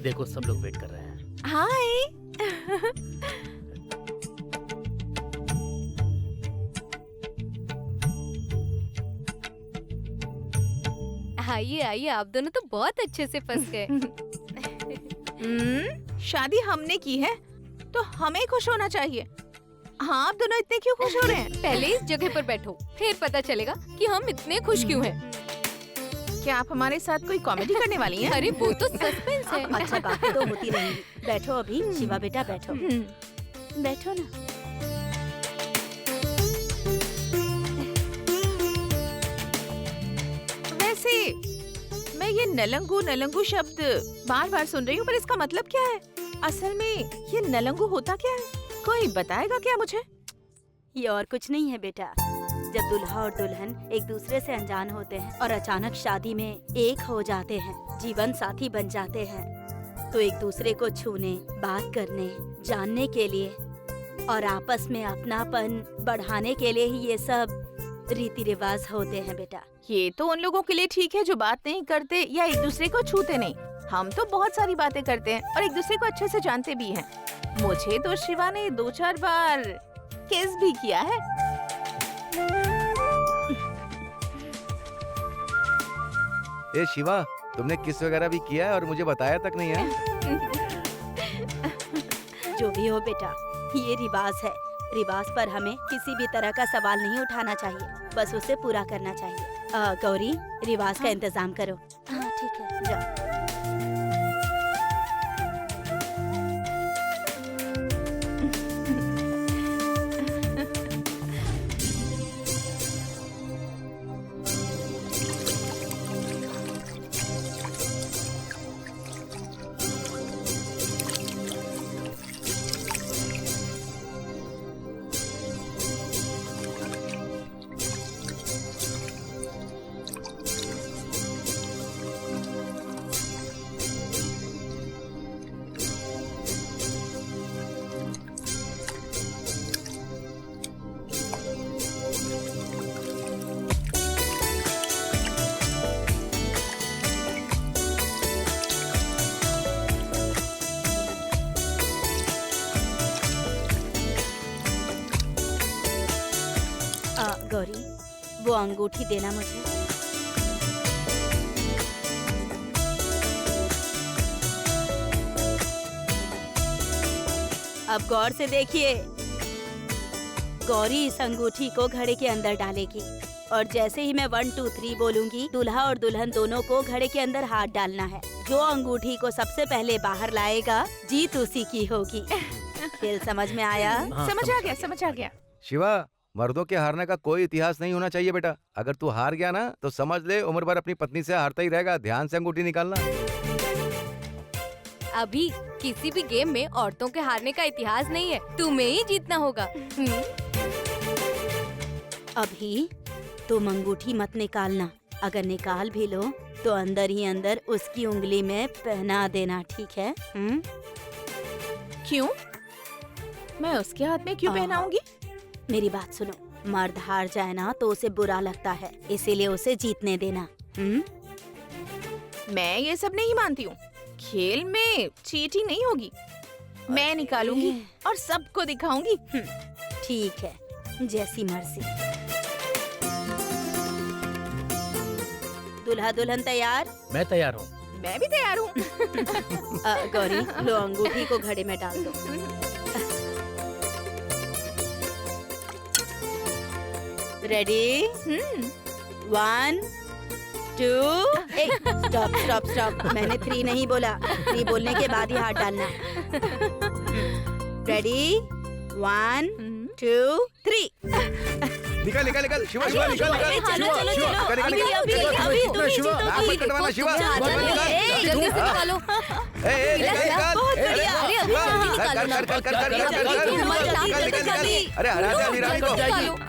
देखो सब लोग वेट कर रहे हैं। हाय। आइए आइए, आप दोनों तो बहुत अच्छे से फंस गए। शादी हमने की है तो हमें खुश होना चाहिए। हाँ, आप दोनों इतने क्यों खुश हो रहे हैं? पहले इस जगह पर बैठो, फिर पता चलेगा कि हम इतने खुश क्यों हैं। क्या आप हमारे साथ कोई कॉमेडी करने वाली हैं? अरे वो तो सस्पेंस है। अच्छा, बातें तो होती रहेंगी। बैठो अभी, शिवा बेटा बैठो। बैठो ना। वैसे मैं ये नलंगू नलंगू शब्द बार बार सुन रही हूँ, पर इसका मतलब क्या है? असल में ये नलंगू होता क्या है? कोई बताएगा क्या मुझे? ये और कुछ नहीं है बेटा। जब दुल्हा और दुल्हन एक दूसरे से अनजान होते हैं और अचानक शादी में एक हो जाते हैं, जीवन साथी बन जाते हैं, तो एक दूसरे को छूने, बात करने, जानने के लिए और आपस में अपनापन बढ़ाने के लिए ही ये सब रीति रिवाज होते हैं बेटा। ये तो उन लोगों के लिए ठीक है जो बात नहीं करते या एक दूसरे को छूते नहीं। हम तो बहुत सारी बातें करते हैं और एक दूसरे को अच्छे से जानते भी हैं। मुझे तो शिवा ने 2-4 बार किस भी किया है। ए शिवा, तुमने किस वगैरह भी किया है और मुझे बताया तक नहीं है? जो भी हो बेटा, ये रिवाज है। रिवाज पर हमें किसी भी तरह का सवाल नहीं उठाना चाहिए, बस उसे पूरा करना चाहिए। गौरी, रिवाज का इंतजाम करो। हाँ ठीक है, जाओ। गौरी, वो अंगूठी देना मुझे। अब गौर से देखिए। गौरी इस अंगूठी को घड़े के अंदर डालेगी और जैसे ही मैं 1 2 3 बोलूंगी, दूल्हा और दुल्हन दोनों को घड़े के अंदर हाथ डालना है। जो अंगूठी को सबसे पहले बाहर लाएगा, जीत उसी की होगी। खेल समझ में आया? हाँ, समझ आ गया, समझ आ गया। शिवा, मर्दों के हारने का कोई इतिहास नहीं होना चाहिए बेटा। अगर तू हार गया ना तो समझ ले उम्र भर अपनी पत्नी से हारता ही रहेगा। ध्यान से अंगूठी निकालना। अभी किसी भी गेम में औरतों के हारने का इतिहास नहीं है, तुम्हें ही जीतना होगा। अभी तुम अंगूठी मत निकालना। अगर निकाल भी लो तो अंदर ही अंदर उसकी उंगली में पहना देना, ठीक है? क्यों? मैं उसके हाथ में क्यों पहनाऊंगी? मेरी बात सुनो, मर्द हार जाए ना तो उसे बुरा लगता है, इसीलिए उसे जीतने देना। मैं ये सब नहीं मानती हूँ। खेल में चीटिंग नहीं होगी। मैं निकालूंगी और सबको दिखाऊंगी। ठीक है, जैसी मर्जी। दूल्हा दुल्हन तैयार? मैं तैयार हूँ। मैं भी तैयार हूँ। गौरी, लो अंगूठी को घड़े में डाल दो। रेडी? 1 2 stop stop stop. मैंने 3 नहीं बोला, 3 बोलने के बाद ही हाथ डालना। रेडी? 1 2 3। निकाल निकाल निकाल शिवा, शिवा निकाल निकाल। चलो चलो चलो, निकाल, अभी निकाल, अभी निकाल, अभी निकाल, तुम शिवा, जीतोगी। नाक मत कटवाना शिवा। जल्दी से निकालो। निकाल। बहुत बढ़िया। अरे अभी जल्दी निकालो ना। अरे हरा दे अभिराज को।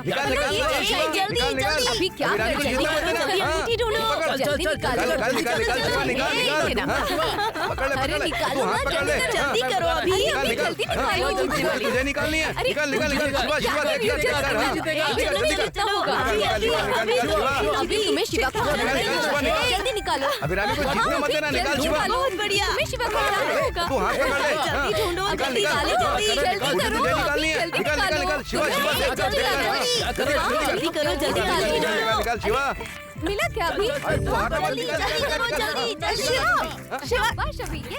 निकाल निकाल जल्दी, निकाल निकाल। अभी क्या कर रहे हो? अभी अंगूठी ढूंढो। जल्दी निकालो। निकाल निकाल निकाल शिवा, निकाल ए, निकाल। हाँ, पकड़ ले अरे पकड़ ले, निकालो तू हाथ ना, पकड़ ले। जल्दी हाँ, करो हाँ, अभी, निकाल, अभी निकाल। जल्दी हाँ, निकालो। तुझे निकालनी है, अरे, निकाल निकाल निकाल शिवा शिवा क्या देख कर कर रही हाँ, हो? निकाल जल्दी निकाल कितना होगा? निकाल निकाल निकाल शिवा। अभी तुम्हें शिवा को निकाल, निकाल, शिवा, निकाल। जल्दी निकालो। अभिरामी को जीतने मत देना, निकाल शिवा। बहुत बढ़िया। तुम्हें शिवा को हराना होगा। तू हाथ पकड़ ले। हाँ, जल्दी ढूंढो, निकाल, जल्दी निकाल। निकालो, जल्दी जल्दी तुझे करो, निकालनी है, जल्दी निकाल निकाल निकाल शिवा शिवा देख कर जल्दी देख कर। निकालो। हाँ, कर, जल्दी करो, जल्दी निकाल जल्दी निकाल ढूंढो। निकाल शिवा। मिला क्या अभी? अरे तू हाथ मत निकाल जल्दी करो, जल्दी जल्दी। शाबाश अभी, ये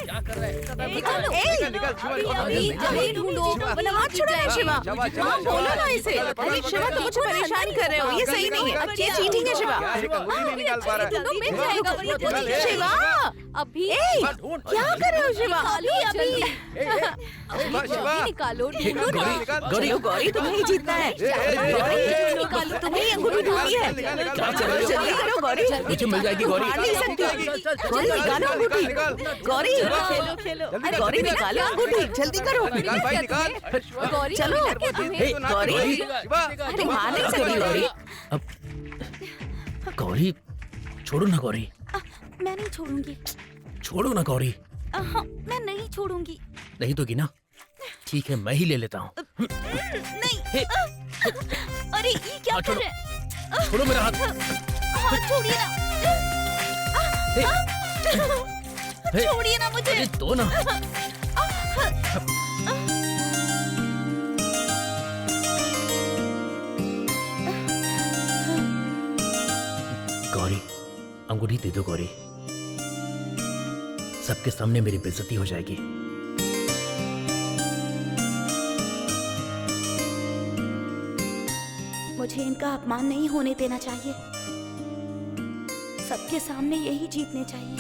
निकालो। निकाल निकाल शिवा। अभी जल्दी ढूंढो। मतलब हाथ छोड़ो ना शिवा। शाबाश, शाबाश, हाँ, बोलो ना शाबाश। इसे। पकड़, अरे पकड़, शिवा पकड़। तुम मुझे परेशान कर रहे हो, ये सही नहीं है। ये चीटिंग है शिवा। क्या एक अंगूठी नहीं निकाल पा रहा है। दोनों मिल जाएगा। निकाल, ए, शिवा अभी क्या कर रहे हो शिवा? निकालो अभी। शिवा शिवा। अभी निकालो, ढूंढो ना। निकाल निकाल। चलो गौरी तुम्हें ही जीतना है। निकालो, तुम्हें ही अंगूठी ढूंढनी है। चलो जल्दी करो गौरी। मुझे मिल जाएगी गौरी। हार नहीं सकती। गौरी निकालो अंगूठी। गौरी खेलो खेलो। अरे गौरी निकालो अंगूठी, जल्दी करो। निकाल भाई निकाल। गौरी चलो। मिला क्या तुम्हें? हे, गौरी। शिवा। तुम हार नहीं सकती गौरी। अब गौरी छोड़ो ना गौरी, मैं नहीं छोड़ूंगी। छोड़ो ना गौरी। हाँ, मैं नहीं छोड़ूंगी। नहीं दोगी ना? ठीक है, मैं ही ले लेता हूँ। नहीं। हे। अरे ये क्या हाँ, कर छोड़ो। रहे हैं? छोड़ो मेरा हाथ। हाँ, छोड़िए ना। हे, हे, छोड़िए ना मुझे। अरे दो ना। गौरी अंगूठी दे दो गौरी, सबके सामने मेरी बेइज्जती हो जाएगी। मुझे इनका अपमान नहीं होने देना चाहिए। सबके सामने यही जीतने चाहिए।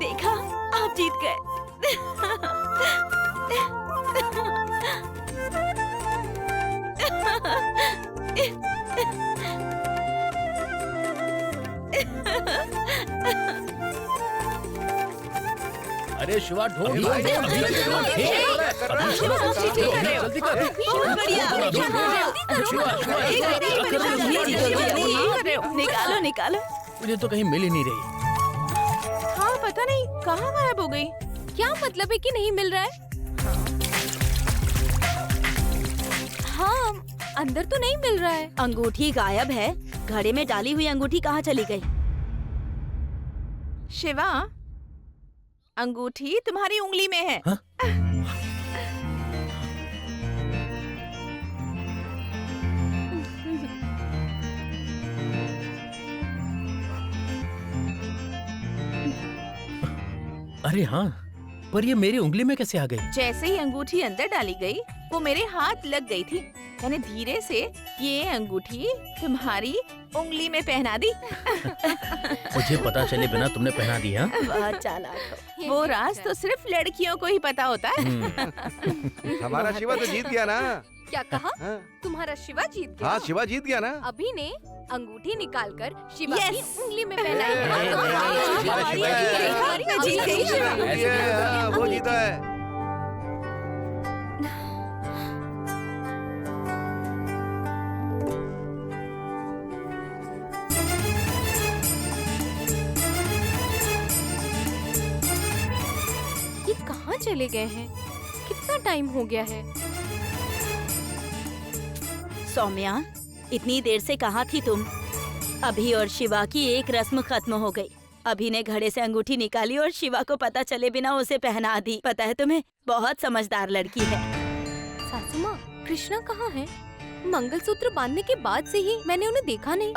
देखा, आप जीत गए। अरे शिवा ढूंढ अभी ढूंढ, भाई, अभी अभी ढूंढ, अभी हे, कर रहा है, अभी कर रहा है, जल्दी कर रहा है, कर, जल्दी कर। बहुत बढ़िया। निकालो निकालो। मुझे तो कहीं मिल ही नहीं रही। हाँ पता नहीं कहाँ गायब हो गई। क्या मतलब है कि नहीं मिल रहा है? हाँ, अंदर तो नहीं मिल रहा है। अंगूठी गायब है। घड़े में डाली हुई अंगूठी कहाँ चली गई? शिवा अंगूठी तुम्हारी उंगली में है। हाँ? अरे हाँ, पर ये मेरी उंगली में कैसे आ गई? जैसे ही अंगूठी अंदर डाली गई वो मेरे हाथ लग गई थी। मैंने धीरे से ये अंगूठी तुम्हारी उंगली में पहना दी। मुझे पता चले बिना तुमने पहना दी। हाँ? बहुत चालाक हो। वो राज तो सिर्फ लड़कियों को ही पता होता है। हमारा शिवा तो जीत गया ना। क्या कहा? हाँ, तुम्हारा शिवा जीत गया? हाँ शिवा जीत गया ना। अभी ने अंगूठी निकालकर शिवा Yes! की उंगली में पहनाई। मैं जीत गई शिवा। ये, वो जीता है। ये कहाँ चले गए हैं? कितना टाइम हो गया है? सौम्या, इतनी देर से कहाँ थी तुम? अभी और शिवा की एक रस्म खत्म हो गई। अभी ने घड़े से अंगूठी निकाली और शिवा को पता चले बिना उसे पहना दी। पता है तुम्हें, बहुत समझदार लड़की है। सासू माँ, कृष्णा कहाँ है? मंगलसूत्र बांधने के बाद से ही मैंने उन्हें देखा नहीं।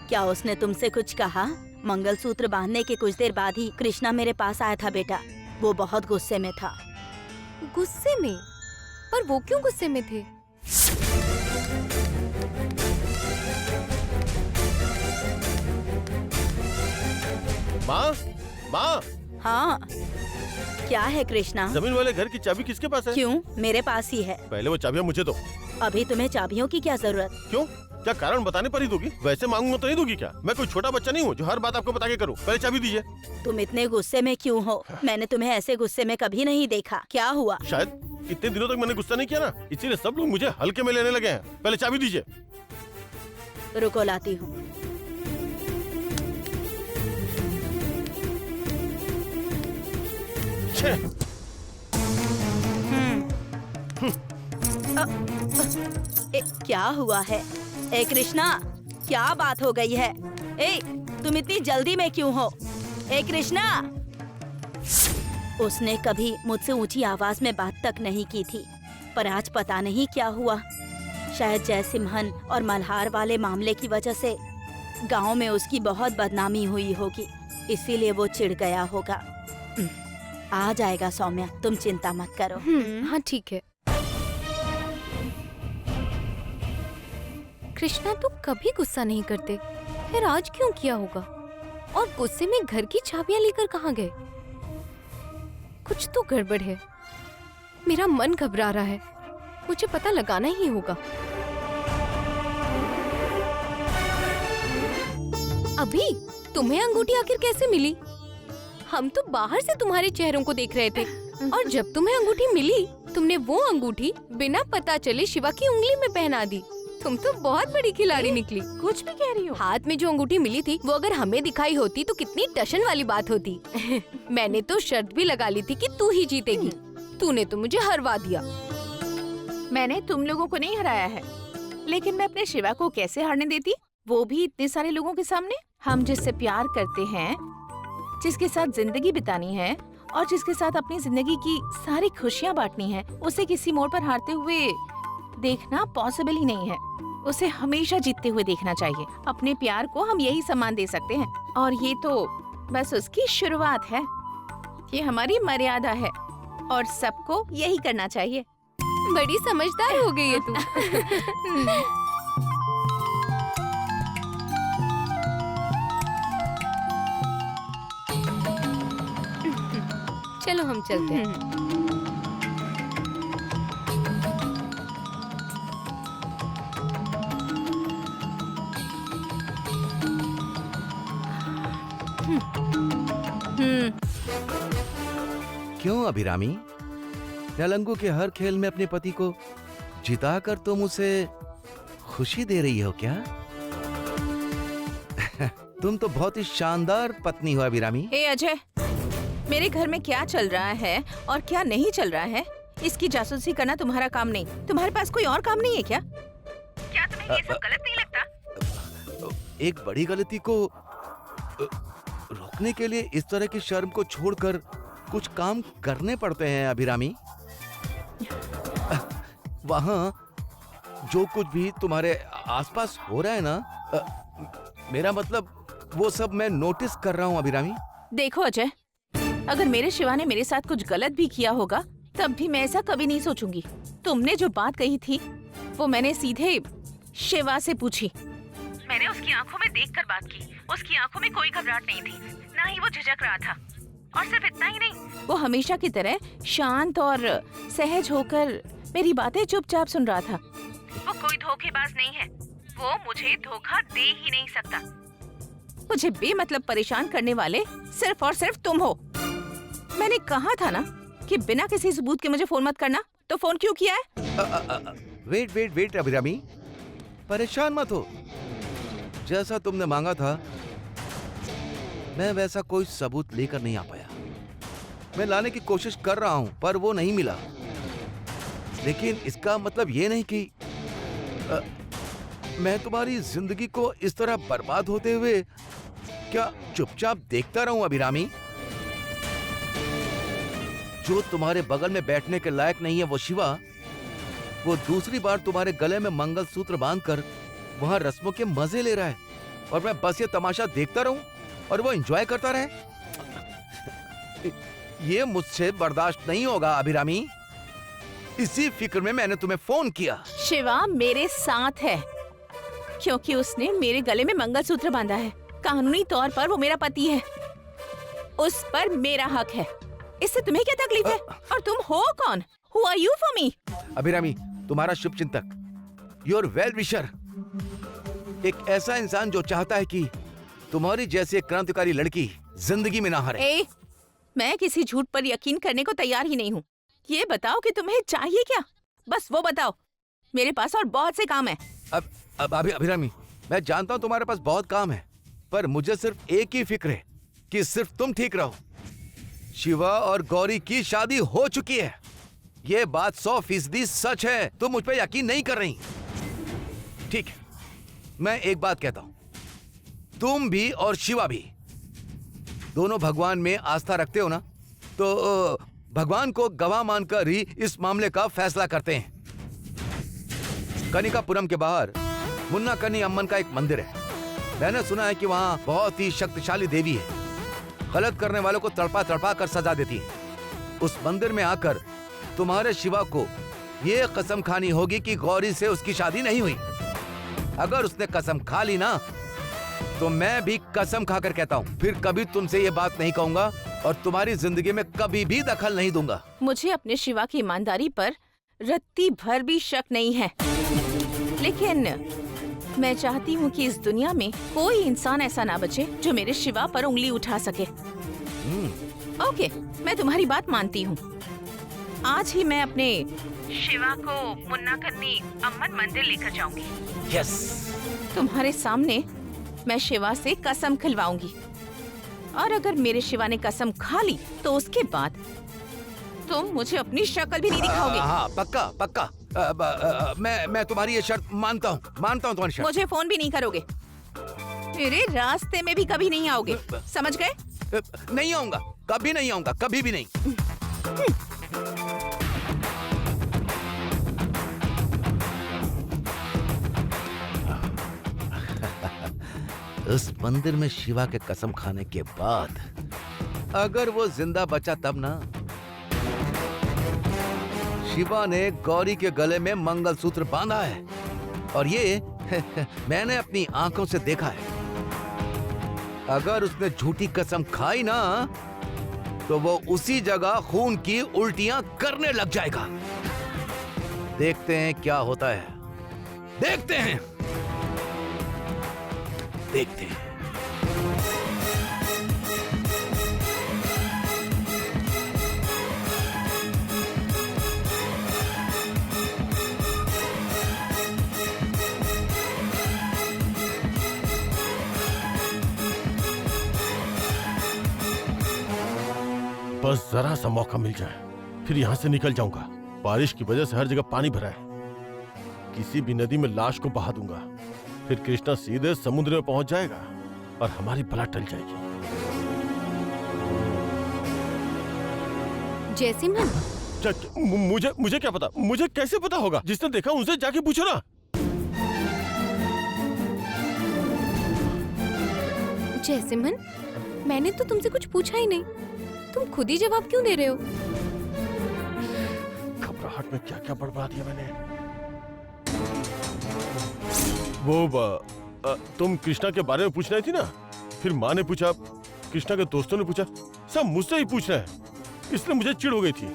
क्या उसने तुमसे कुछ कहा? मंगलसूत्र बांधने के कुछ देर बाद ही कृष्णा मेरे पास आया था बेटा। वो बहुत गुस्से में था। गुस्से में? पर वो क्यों गुस्से में थे? माँ, माँ, हाँ, क्या है कृष्णा? जमीन वाले घर की चाबी किसके पास है? क्यों? मेरे पास ही है। पहले वो चाबियाँ मुझे दो। अभी तुम्हें चाबियों की क्या जरूरत? क्यों? क्या कारण बताने पर ही दोगी? वैसे मांगूंगा तो नहीं दोगी क्या? मैं कोई छोटा बच्चा नहीं हूँ जो हर बात आपको बता के करूँ। पहले चाबी दीजिए। तुम इतने गुस्से में क्यों हो? मैंने तुम्हें ऐसे गुस्से में कभी नहीं देखा। क्या हुआ? शायद इतने दिनों तक मैंने गुस्सा नहीं किया ना, इसीलिए सब लोग मुझे हल्के में लेने लगे हैं। पहले चाबी दीजिए। रुको, लाती हूँ। क्या हुआ है? ए कृष्णा, क्या बात हो गई है? ए, तुम इतनी जल्दी में क्यों हो? ए कृष्णा! उसने कभी मुझसे ऊंची आवाज में बात तक नहीं की थी, पर आज पता नहीं क्या हुआ। शायद जयसिम्हन और मल्हार वाले मामले की वजह से गांव में उसकी बहुत बदनामी हुई होगी, इसीलिए वो चिढ़ गया होगा। आ जाएगा सौम्या, तुम चिंता मत करो। हाँ ठीक है। कृष्णा तो कभी गुस्सा नहीं करते, फिर आज क्यों किया होगा? और गुस्से में घर की चाबियां लेकर कहाँ गए? कुछ तो गड़बड़ है। मेरा मन घबरा रहा है, मुझे पता लगाना ही होगा। अभी तुम्हें अंगूठी आखिर कैसे मिली? हम तो बाहर से तुम्हारे चेहरों को देख रहे थे, और जब तुम्हें अंगूठी मिली, तुमने वो अंगूठी बिना पता चले शिवा की उंगली में पहना दी। तुम तो बहुत बड़ी खिलाड़ी निकली। कुछ भी कह रही हो? हाथ में जो अंगूठी मिली थी वो अगर हमें दिखाई होती तो कितनी टशन वाली बात होती। मैंने तो शर्त भी लगा ली थी कि तू ही जीतेगी। तूने तो मुझे हरवा दिया। मैंने तुम लोगों को नहीं हराया है, लेकिन मैं अपने शिवा को कैसे हारने देती, वो भी इतने सारे लोगों के सामने। हम जिससे प्यार करते हैं, जिसके साथ जिंदगी बितानी है और जिसके साथ अपनी जिंदगी की सारी खुशियाँ बांटनी है, उसे किसी मोड़ पर हारते हुए देखना पॉसिबल ही नहीं है। उसे हमेशा जीतते हुए देखना चाहिए। अपने प्यार को हम यही सम्मान दे सकते हैं, और ये तो बस उसकी शुरुआत है। ये हमारी मर्यादा है और सबको यही करना चाहिए। बड़ी समझदार हो गई है तू। चलो हम चलते हैं। क्यों अभिरामी? नलंगू के हर खेल में अपने पति को जिताकर तुम उसे खुशी दे रही हो क्या? तुम तो बहुत ही शानदार पत्नी हो अभिरामी। हे अजय, मेरे घर में क्या चल रहा है और क्या नहीं चल रहा है, इसकी जासूसी करना तुम्हारा काम नहीं। तुम्हारे पास कोई और काम नहीं है क्या? क्या तुम्हें ये सब गलत नहीं लगता? एक बड़ी गलती को रोकने के लिए इस तरह की शर्म को छोड़कर कुछ काम करने पड़ते हैं अभिरामी। वहाँ जो कुछ भी तुम्हारे आसपास हो रहा है ना, मेरा मतलब वो सब मैं नोटिस कर रहा हूँ अभिरामी। देखो अजय, अगर मेरे शिवा ने मेरे साथ कुछ गलत भी किया होगा, तब भी मैं ऐसा कभी नहीं सोचूंगी। तुमने जो बात कही थी वो मैंने सीधे शिवा से पूछी। मैंने उसकी आंखों में देखकर बात की। उसकी आंखों में कोई घबराहट नहीं थी, ना ही वो झिझक रहा था। और सिर्फ इतना ही नहीं, वो हमेशा की तरह शांत और सहज होकर मेरी बातें चुपचाप सुन रहा था। वो कोई धोखेबाज नहीं है, वो मुझे धोखा दे ही नहीं सकता। मुझे बेमतलब परेशान करने वाले सिर्फ और सिर्फ तुम हो। मैंने कहा था ना कि बिना किसी सबूत के मुझे फोन मत करना, तो फोन क्यों किया है? वेट अभिरामी, परेशान मत हो। जैसा तुमने मांगा था, मैं वैसा कोई सबूत लेकर नहीं आ पाया। मैं लाने की कोशिश कर रहा हूं, पर वो नहीं मिला। लेकिन इसका मतलब ये नहीं कि मैं तुम्हारी जिंदगी को इस तरह बर्बाद होते हुए क्या चुपचाप देखता रहूं अभिरामी? जो तुम्हारे बगल में बैठने के लायक नहीं है वो शिवा, वो दूसरी बार तुम्हारे गले में मंगलसूत्र बांधकर वहां रस्मों के मजे ले रहा है, और मैं बस ये तमाशा देखता रहूं और वो एंजॉय करता रहे। ये मुझसे बर्दाश्त नहीं होगा अभिरामी। इसी फिक्र में मैंने तुम्हें फोन किया। शिवा मेरे साथ है क्योंकि उसने मेरे गले में मंगलसूत्र बांधा है। कानूनी तौर पर वो मेरा पति है, उस पर मेरा हक है। इससे तुम्हें क्या तकलीफ है? और तुम हो कौन? Who are you for me? Abhirami, तुम्हारा शुभचिंतक, योर वेल विशर, एक ऐसा इंसान जो चाहता है कि तुम्हारी जैसी एक क्रांतिकारी लड़की जिंदगी में ना हारे। ए, मैं किसी झूठ पर यकीन करने को तैयार ही नहीं हूँ। ये बताओ कि तुम्हें चाहिए क्या? बस वो बताओ। मेरे पास और बहुत से काम है। अब अभिरामी, मैं जानता हूँ तुम्हारे पास बहुत काम है, पर मुझे सिर्फ एक ही फिक्र है कि सिर्फ तुम ठीक रहो। शिवा और गौरी की शादी हो चुकी है, ये बात 100% सच है। तुम मुझ पे यकीन नहीं कर रही। ठीक है, मैं एक बात कहता हूं, तुम भी और शिवा भी दोनों भगवान में आस्था रखते हो ना, तो भगवान को गवाह मानकर ही इस मामले का फैसला करते हैं। कनिकापुरम के बाहर मुन्ना कन्नी अम्मन का एक मंदिर है। मैंने सुना है कि वहाँ बहुत ही शक्तिशाली देवी है, गलत करने वालों को तड़पा तड़पा कर सजा देती है। उस मंदिर में आकर तुम्हारे शिवा को ये कसम खानी होगी कि गौरी से उसकी शादी नहीं हुई। अगर उसने कसम खा ली ना, तो मैं भी कसम खाकर कहता हूँ, फिर कभी तुमसे ये बात नहीं कहूंगा और तुम्हारी जिंदगी में कभी भी दखल नहीं दूंगा। मुझे अपने शिवा की ईमानदारी पर रत्ती भर भी शक नहीं है, लेकिन मैं चाहती हूँ कि इस दुनिया में कोई इंसान ऐसा ना बचे जो मेरे शिवा पर उंगली उठा सके। ओके, मैं तुम्हारी बात मानती हूँ। आज ही मैं अपने शिवा को मुन्ना कन्नी अम्मन मंदिर लेकर जाऊंगी। यस। तुम्हारे सामने मैं शिवा से कसम खिलवाऊंगी, और अगर मेरे शिवा ने कसम खा ली तो उसके बाद तुम मुझे अपनी शक्ल भी नहीं दिखाओगे। हाँ, पक्का पक्का। मैं तुम्हारी ये शर्त मानता हूँ तुम्हारी शर्त। मुझे फोन भी नहीं करोगे, मेरे रास्ते में भी कभी नहीं आओगे, समझ गए? नहीं आऊंगा, कभी नहीं आऊंगा, कभी भी नहीं। उस मंदिर में शिवा के कसम खाने के बाद अगर वो जिंदा बचा तब ना। शिवा ने गौरी के गले में मंगलसूत्र बांधा है, और ये मैंने अपनी आंखों से देखा है। अगर उसने झूठी कसम खाई ना, तो वो उसी जगह खून की उल्टियां करने लग जाएगा। देखते हैं क्या होता है, देखते हैं। बस जरा सा मौका मिल जाए, फिर यहाँ से निकल जाऊंगा। बारिश की वजह से हर जगह पानी भरा है। किसी भी नदी में लाश को बहा दूंगा, फिर कृष्णा सीधे समुद्र में पहुंच जाएगा और हमारी बला टल जाएगी। जैसिमन, मुझे क्या पता? मुझे कैसे पता होगा? जिसने देखा उनसे जाके पूछो ना। जैसिमन, मैंने तो तुमसे कुछ पूछा ही नहीं, तुम खुद ही जवाब क्यों दे रहे हो? घबराहट में क्या क्या बड़बड़ा दिया मैंने। तुम कृष्णा के बारे में पूछ रही थी ना, फिर माँ ने पूछा, कृष्णा के दोस्तों ने पूछा, सब मुझसे ही पूछ रहे हैं, इसलिए मुझे चिढ़ हो गई थी।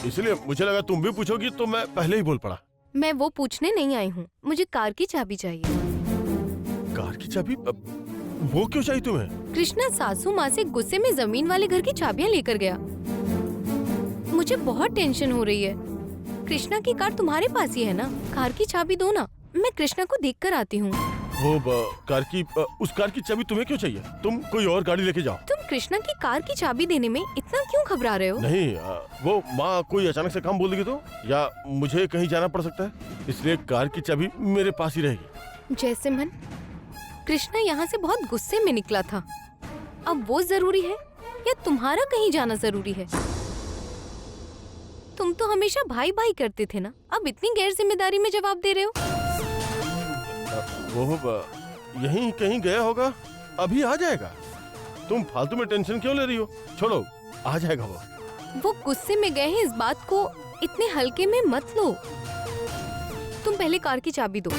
इसलिए मुझे लगा तुम भी पूछोगी, तो मैं पहले ही बोल पड़ा। मैं वो पूछने नहीं आई हूँ, मुझे कार की चाबी चाहिए। कार की चाबी? वो क्यों चाहिए तुम्हें? कृष्णा सासू माँ से गुस्से में जमीन वाले घर की चाबियाँ लेकर गया। मुझे बहुत टेंशन हो रही है। कृष्णा की कार तुम्हारे पास ही है ना? कार की चाबी दो ना, मैं कृष्णा को देख कर आती हूँ। उस कार की चाबी तुम्हें क्यों चाहिए? तुम कोई और गाड़ी लेके जाओ। तुम कृष्णा की कार की चाबी देने में इतना क्यों घबरा रहे हो? नहीं, वो माँ कोई अचानक से काम बोल देगी तो, या मुझे कहीं जाना पड़ सकता है, इसलिए कार की चाबी मेरे पास ही रहेगी। जैसिमन, कृष्णा यहाँ से बहुत गुस्से में निकला था। अब वो जरूरी है या तुम्हारा कहीं जाना जरूरी है? तुम तो हमेशा भाई भाई करते थे ना, अब इतनी गैर जिम्मेदारी में जवाब दे रहे हो। वो यहीं कहीं गया होगा, अभी आ जाएगा। तुम फालतू में टेंशन क्यों ले रही हो? छोड़ो, आ जाएगा वो गुस्से में गए हैं, इस बात को इतने हल्के में मत लो। तुम पहले कार की चाबी दो।